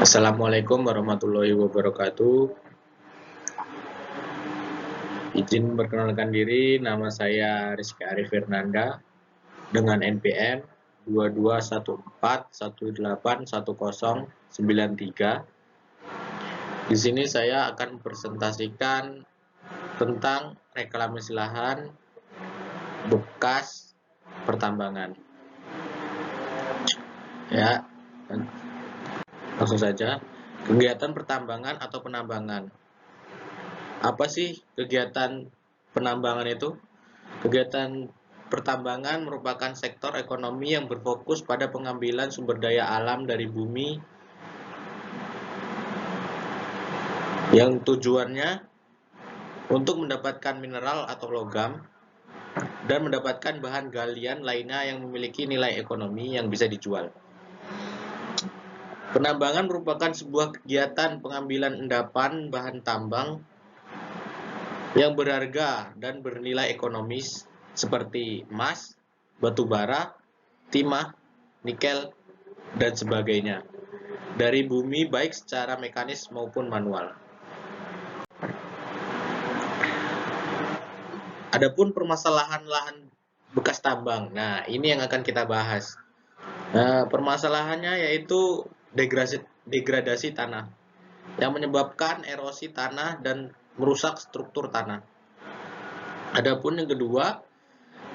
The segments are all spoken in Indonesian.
Assalamualaikum warahmatullahi wabarakatuh. Izin perkenalkan diri, nama saya Rizky Arif Fernanda dengan NPM 2214181093. Di sini saya akan presentasikan tentang reklamasi lahan bekas pertambangan. Ya, langsung saja. Kegiatan pertambangan atau penambangan. Apa sih kegiatan penambangan itu? Kegiatan pertambangan merupakan sektor ekonomi yang berfokus pada pengambilan sumber daya alam dari bumi yang tujuannya untuk mendapatkan mineral atau logam dan mendapatkan bahan galian lainnya yang memiliki nilai ekonomi yang bisa dijual. Penambangan merupakan sebuah kegiatan pengambilan endapan bahan tambang yang berharga dan bernilai ekonomis seperti emas, batu bara, timah, nikel, dan sebagainya dari bumi baik secara mekanis maupun manual. Adapun permasalahan lahan bekas tambang. Nah, ini yang akan kita bahas. Permasalahannya yaitu degradasi tanah yang menyebabkan erosi tanah dan merusak struktur tanah. Adapun yang kedua,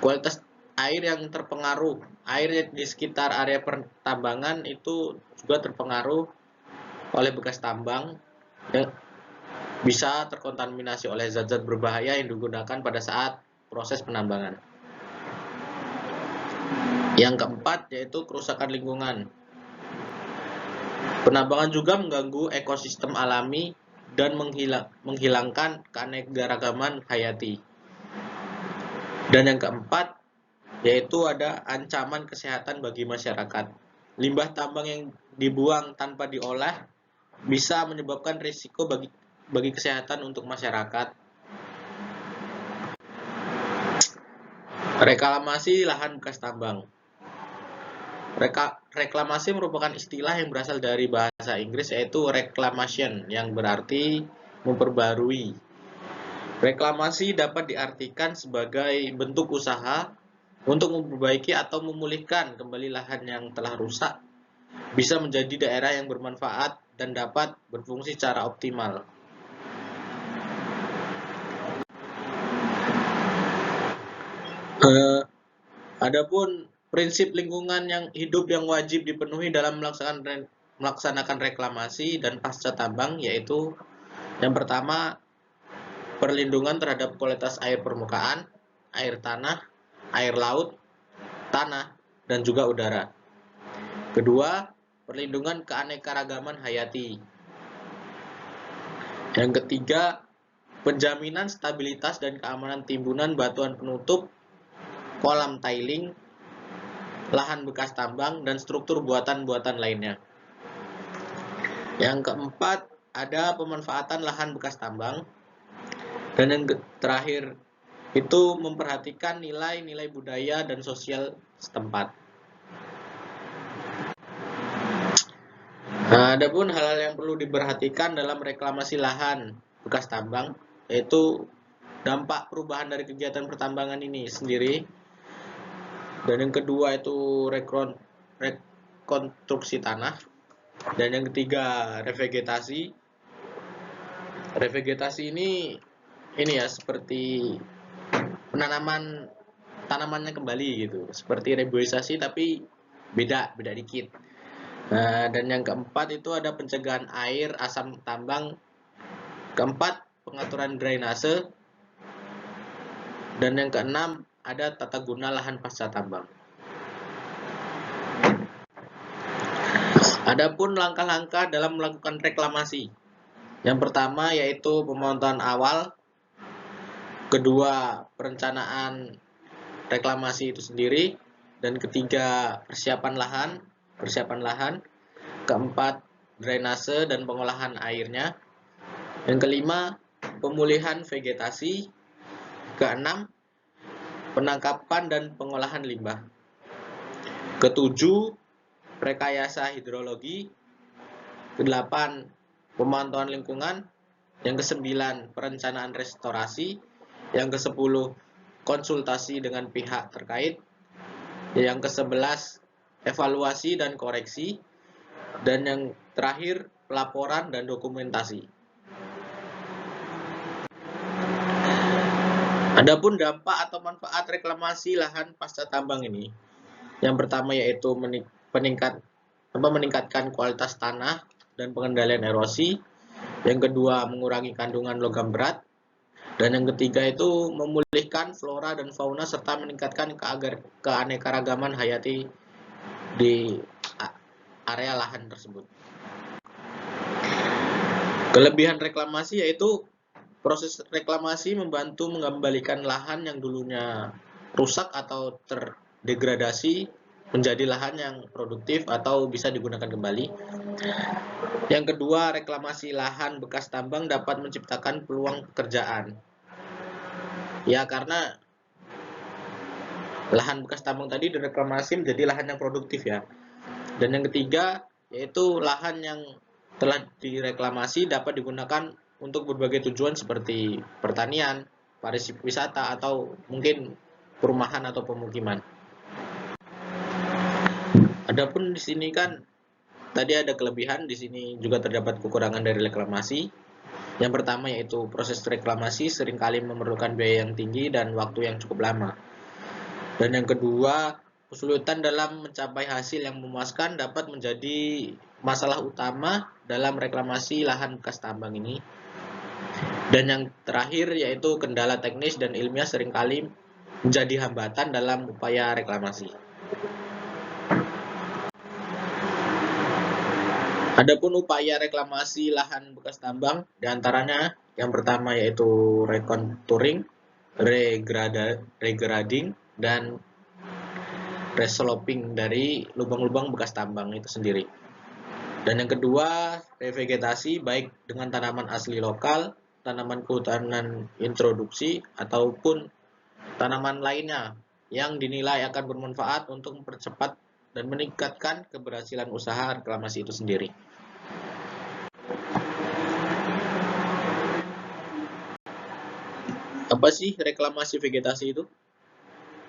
kualitas air yang terpengaruh. Air di sekitar area pertambangan itu juga terpengaruh oleh bekas tambang yang bisa terkontaminasi oleh zat-zat berbahaya yang digunakan pada saat proses penambangan. Yang keempat yaitu kerusakan lingkungan. Penambangan juga mengganggu ekosistem alami dan menghilangkan keanekaragaman hayati. Dan yang keempat yaitu ada ancaman kesehatan bagi masyarakat. Limbah tambang yang dibuang tanpa diolah bisa menyebabkan risiko bagi kesehatan untuk masyarakat. Reklamasi lahan bekas tambang. Reklamasi merupakan istilah yang berasal dari bahasa Inggris yaitu reclamation yang berarti memperbarui. Reklamasi dapat diartikan sebagai bentuk usaha untuk memperbaiki atau memulihkan kembali lahan yang telah rusak, bisa menjadi daerah yang bermanfaat dan dapat berfungsi secara optimal. Adapun prinsip lingkungan yang hidup yang wajib dipenuhi dalam melaksanakan reklamasi dan pasca tambang yaitu yang pertama, perlindungan terhadap kualitas air permukaan, air tanah, air laut, tanah, dan juga udara. Kedua, perlindungan keanekaragaman hayati. Yang ketiga, penjaminan stabilitas dan keamanan timbunan batuan penutup, kolam tiling, lahan bekas tambang, dan struktur buatan-buatan lainnya. Yang keempat, ada pemanfaatan lahan bekas tambang. Dan yang terakhir, itu memperhatikan nilai-nilai budaya dan sosial setempat. Adapun hal-hal yang perlu diperhatikan dalam reklamasi lahan bekas tambang, yaitu dampak perubahan dari kegiatan pertambangan ini sendiri. Dan yang kedua itu rekonstruksi tanah. Dan yang ketiga revegetasi. Revegetasi ini ya seperti penanaman tanamannya kembali gitu, seperti reboisasi tapi beda dikit. Dan yang keempat itu ada pencegahan air asam tambang. Keempat, pengaturan drainase. Dan yang keenam, ada tata guna lahan pasca tambang. Adapun langkah-langkah dalam melakukan reklamasi. Yang pertama yaitu pemantauan awal. Kedua, perencanaan reklamasi itu sendiri. Dan ketiga, persiapan lahan. Keempat, drainase dan pengolahan airnya. Yang kelima, pemulihan vegetasi. Keenam, penangkapan dan pengolahan limbah. Ketujuh, rekayasa hidrologi. Kedelapan, pemantauan lingkungan. Yang kesembilan, perencanaan restorasi. Yang kesepuluh, konsultasi dengan pihak terkait. Yang kesebelas, evaluasi dan koreksi. Dan yang terakhir, pelaporan dan dokumentasi. Adapun dampak atau manfaat reklamasi lahan pasca tambang ini, yang pertama yaitu meningkatkan kualitas tanah dan pengendalian erosi. Yang kedua, mengurangi kandungan logam berat. Dan yang ketiga itu memulihkan flora dan fauna serta meningkatkan keanekaragaman hayati di area lahan tersebut. Kelebihan reklamasi yaitu proses reklamasi membantu mengembalikan lahan yang dulunya rusak atau terdegradasi menjadi lahan yang produktif atau bisa digunakan kembali. Yang kedua, reklamasi lahan bekas tambang dapat menciptakan peluang pekerjaan. Ya, karena lahan bekas tambang tadi direklamasi menjadi lahan yang produktif ya. Dan yang ketiga, yaitu lahan yang telah direklamasi dapat digunakan untuk berbagai tujuan seperti pertanian, pariwisata, atau mungkin perumahan atau pemukiman. Adapun di sini kan tadi ada kelebihan, di sini juga terdapat kekurangan dari reklamasi. Yang pertama yaitu proses reklamasi seringkali memerlukan biaya yang tinggi dan waktu yang cukup lama. Dan yang kedua, kesulitan dalam mencapai hasil yang memuaskan dapat menjadi masalah utama dalam reklamasi lahan bekas tambang ini. Dan yang terakhir yaitu kendala teknis dan ilmiah seringkali menjadi hambatan dalam upaya reklamasi. Adapun upaya reklamasi lahan bekas tambang, diantaranya yang pertama yaitu recontouring, regrading, dan resloping dari lubang-lubang bekas tambang itu sendiri. Dan yang kedua, revegetasi baik dengan tanaman asli lokal, tanaman kehutanan introduksi, ataupun tanaman lainnya yang dinilai akan bermanfaat untuk mempercepat dan meningkatkan keberhasilan usaha reklamasi itu sendiri. Apa sih reklamasi vegetasi itu?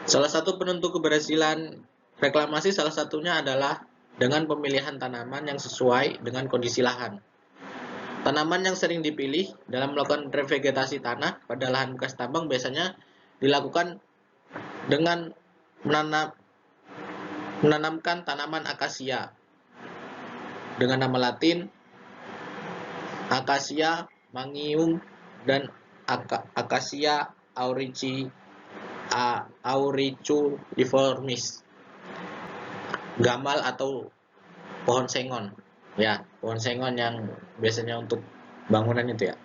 Salah satu penentu keberhasilan reklamasi salah satunya adalah dengan pemilihan tanaman yang sesuai dengan kondisi lahan. Tanaman yang sering dipilih dalam melakukan revegetasi tanah pada lahan bekas tambang biasanya dilakukan dengan menanamkan tanaman akasia dengan nama latin Acacia mangium dan Acacia auriculaeformis, gamal atau pohon sengon. Ya, pohon sengon yang biasanya untuk bangunan itu ya.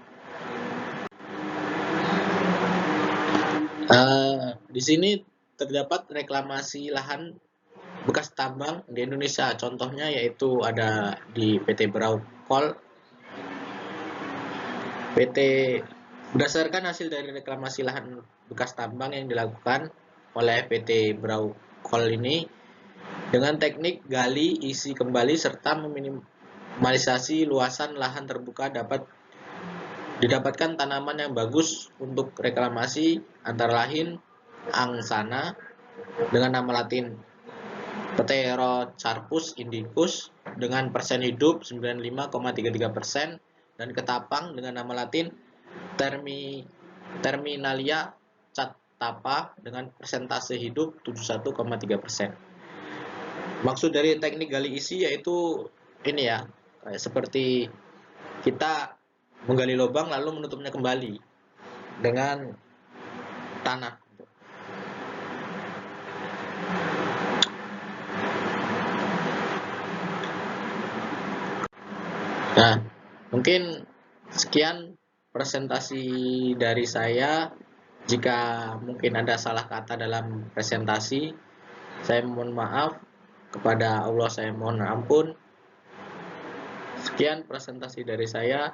Di sini terdapat reklamasi lahan bekas tambang di Indonesia. Contohnya yaitu ada di PT Braukol. Berdasarkan hasil dari reklamasi lahan bekas tambang yang dilakukan oleh PT Braukol ini dengan teknik gali, isi kembali, serta meminimalisasi luasan lahan terbuka dapat didapatkan tanaman yang bagus untuk reklamasi, antara lain angsana dengan nama latin Pterocarpus indicus dengan persen hidup 95,33% dan ketapang dengan nama latin Terminalia catapa dengan persentase hidup 71,3%. Maksud dari teknik gali isi yaitu ini ya, seperti kita menggali lubang lalu menutupnya kembali dengan tanah. Nah, mungkin sekian presentasi dari saya. Jika mungkin ada salah kata dalam presentasi, saya mohon maaf. Kepada Allah saya mohon ampun. Sekian presentasi dari saya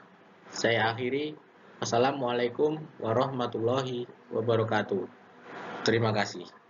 akhiri. Wassalamualaikum warahmatullahi wabarakatuh. Terima kasih.